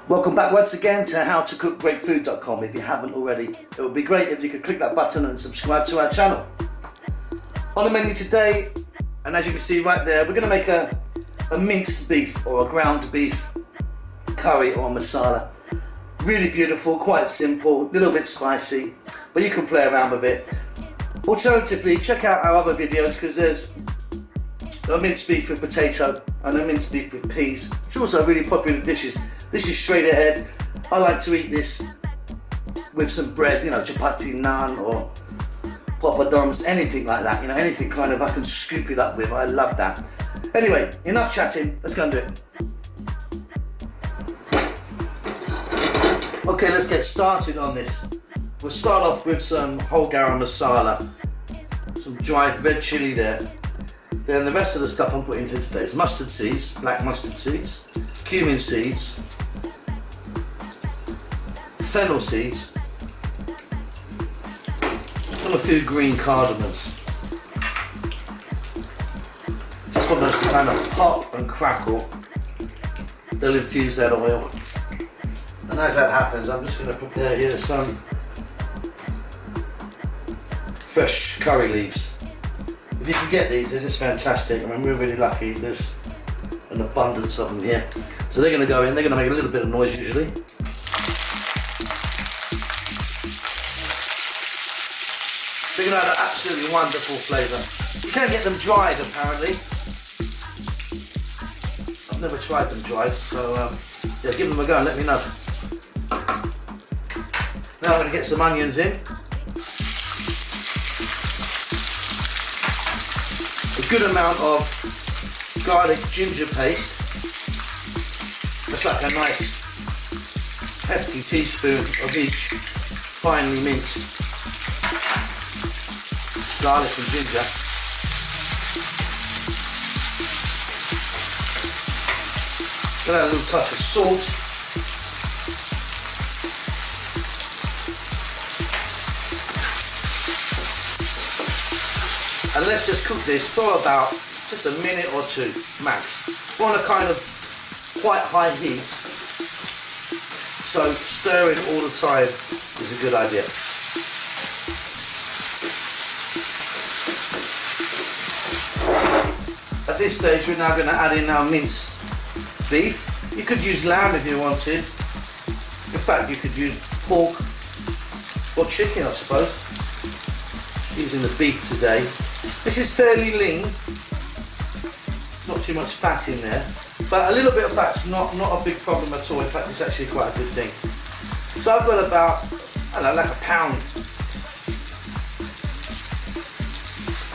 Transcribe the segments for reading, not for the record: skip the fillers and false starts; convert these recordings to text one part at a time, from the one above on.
Welcome back once again to howtocookgreatfood.com. If you haven't already, it would be great if you could click that button and subscribe to our channel. On the menu today, and as you can see right there, we're going to make a minced beef or a ground beef curry or masala. Really beautiful, quite simple, a little bit spicy, but you can play around with it. Alternatively, check out our other videos because there's a minced beef with potato and a minced beef with peas, which are also really popular dishes. This is straight ahead. I like to eat this with some bread, you know, chapati, naan or poppadoms, anything like that, you know, anything kind of I can scoop it up with. I love that. Anyway, enough chatting, let's go and do it. Okay, let's get started on this. We'll start off with some whole garam masala, some dried red chilli there. Then the rest of the stuff I'm putting into today is mustard seeds, black mustard seeds, cumin seeds, fennel seeds, and a few green cardamoms. Just want those to kind of pop and crackle. They'll infuse that oil. And as that happens, I'm just going to prepare here some fresh curry leaves. If you can get these, they're just fantastic. I mean, we're really lucky. There's an abundance of them here. So they're going to go in. They're going to make a little bit of noise usually. They're going to have an absolutely wonderful flavour. You can get them dried, apparently. I've never tried them dried, so yeah, give them a go and let me know. Now I'm going to get some onions in. A good amount of garlic ginger paste. That's like a nice hefty teaspoon of each finely minced garlic and ginger. Then add a little touch of salt. And let's just cook this for about just a minute or two max. We're on a kind of quite high heat, so stirring all the time is a good idea. At this stage we're now going to add in our minced beef. You could use lamb if you wanted. In fact, you could use pork or chicken, I suppose. Using the beef today. This is fairly lean, not too much fat in there, but a little bit of fat's not a big problem at all. In fact, it's actually quite a good thing. So I've got about, I don't know, like a pound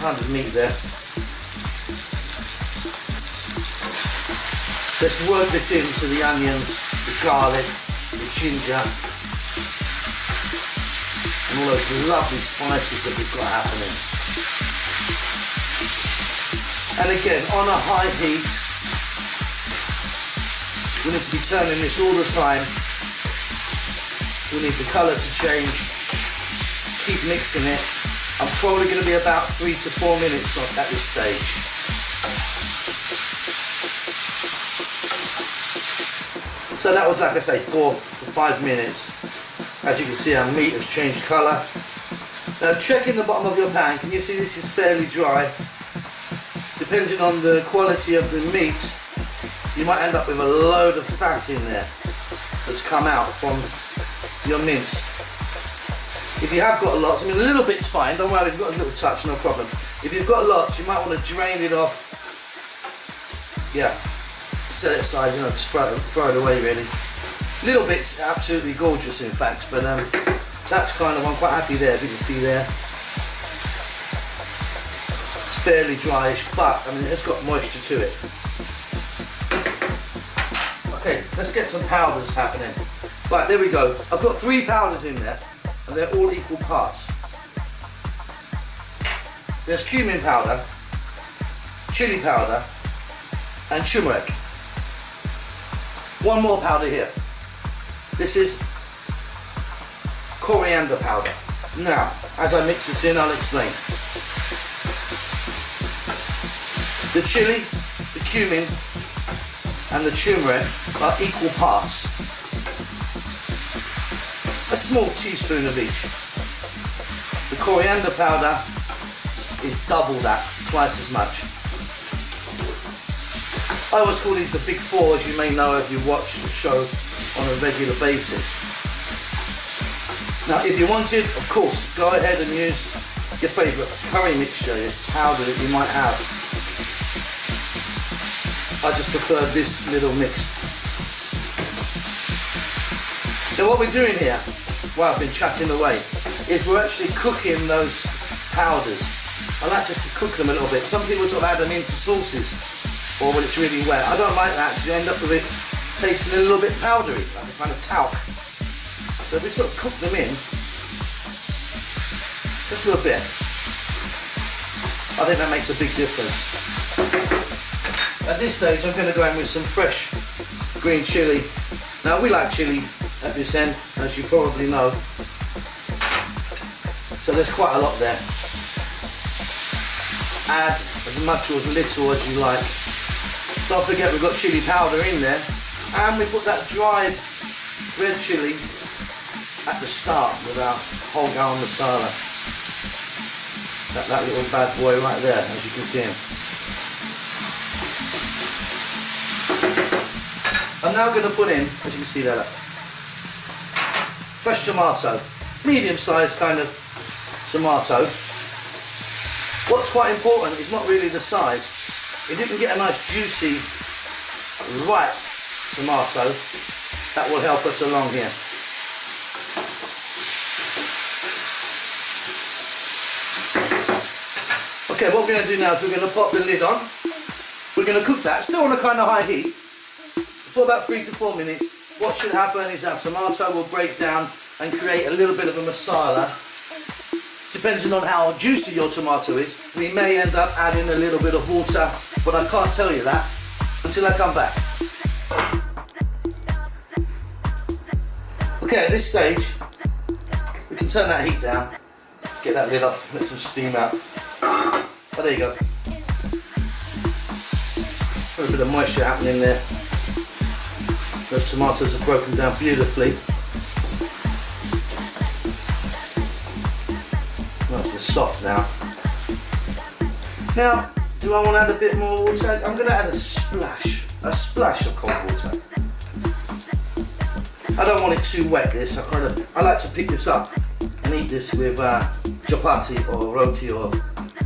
of meat there. Let's work this into the onions, the garlic, the ginger, and all those lovely spices that we've got happening. And again, on a high heat, we need to be turning this all the time. We need the colour to change. Keep mixing it. I'm probably going to be about 3 to 4 minutes at this stage. So that was, like I say, 4 to 5 minutes. As you can see, our meat has changed colour. Now check in the bottom of your pan. Can you see this is fairly dry? Depending on the quality of the meat, you might end up with a load of fat in there that's come out from your mince. If you have got lots, I mean a little bit's fine, don't worry, if you've got a little touch, no problem. If you've got lots, you might want to drain it off. Yeah, set it aside, you know, just throw it away really. Little bit's absolutely gorgeous in fact, but that's kind of, I'm quite happy there, if you can see there. Fairly dryish, but I mean it's got moisture to it. Okay, let's get some powders happening. Right, there we go. I've got 3 powders in there, and they're all equal parts. There's cumin powder, chili powder, and turmeric. One more powder here. This is coriander powder. Now, as I mix this in, I'll explain. The chili, the cumin, and the turmeric are equal parts. small teaspoon of each. The coriander powder is double that, twice as much. I always call these the big four, as you may know if you watch the show on a regular basis. Now if you wanted, of course, go ahead and use your favourite curry mixture, your powder that you might have. I just prefer this little mix. So what we're doing here, while I've been chatting away, is we're actually cooking those powders. I like just to cook them a little bit. Some people sort of add them into sauces, or when it's really wet. I don't like that, because you end up with it tasting a little bit powdery, like a kind of talc. So if we sort of cook them in, just a little bit, I think that makes a big difference. At this stage, I'm going to go in with some fresh green chilli. Now we like chilli at this end, as you probably know. So there's quite a lot there. Add as much or as little as you like. Don't forget we've got chilli powder in there, and we put that dried red chilli at the start with our whole garam masala. That little bad boy right there, as you can see him. I'm now going to put in, as you can see there, fresh tomato, medium-sized kind of tomato. What's quite important is not really the size. If you can get a nice juicy, ripe tomato, that will help us along here. Okay, what we're going to do now is we're going to pop the lid on. We're going to cook that, still on a kind of high heat, for about 3 to 4 minutes. What should happen is our tomato will break down and create a little bit of a masala. Depending on how juicy your tomato is, we may end up adding a little bit of water, but I can't tell you that until I come back. Okay, at this stage, we can turn that heat down, get that lid off, let some steam out. Oh, there you go. A little bit of moisture happening there. Those tomatoes are broken down beautifully. Nice and soft now. Now, do I want to add a bit more water? I'm going to add a splash of cold water. I don't want it too wet, this. I like to pick this up and eat this with chapati or roti or,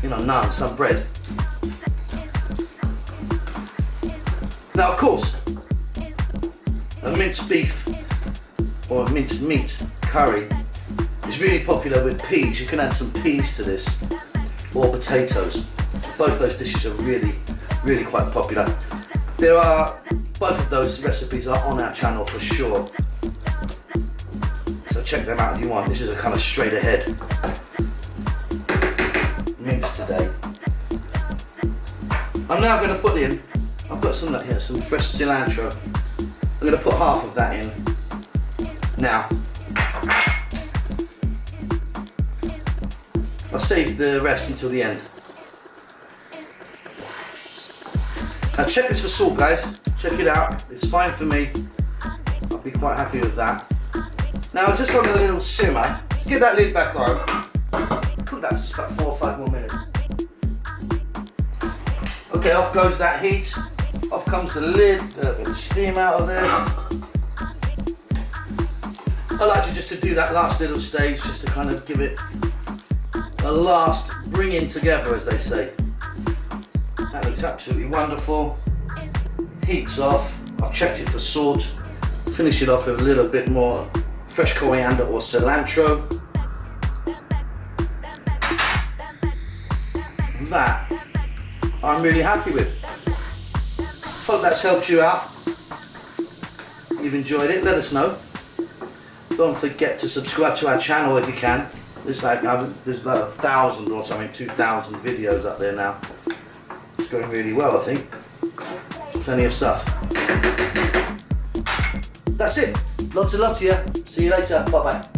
naan, some bread. Now, of course, a minced beef or a minced meat curry is really popular with peas. You can add some peas to this, or potatoes. Both those dishes are really, really quite popular. Both of those recipes are on our channel for sure. So check them out if you want. This is a kind of straight ahead mince today. I'm now going to put in, I've got some here, some fresh cilantro. I'm going to put half of that in now. I'll save the rest until the end. Now check this for salt, guys. Check it out. It's fine for me. I'll be quite happy with that. Now just on a little simmer, let's get that lid back on. Cook that for just about 4 or 5 more minutes. Okay, off goes that heat. Off comes the lid. A little bit of steam out of there. I like to do that last little stage, just to kind of give it a last bringing together, as they say. That looks absolutely wonderful. Heat's off. I've checked it for salt. Finish it off with a little bit more fresh coriander or cilantro. That I'm really happy with. Hope that's helped you out. You've enjoyed it, let us know. Don't forget to subscribe to our channel if you can. There's like 1,000 or something, 2,000 videos up there now. It's going really well, I think. Plenty of stuff. That's it. Lots of love to you. See you later. Bye bye.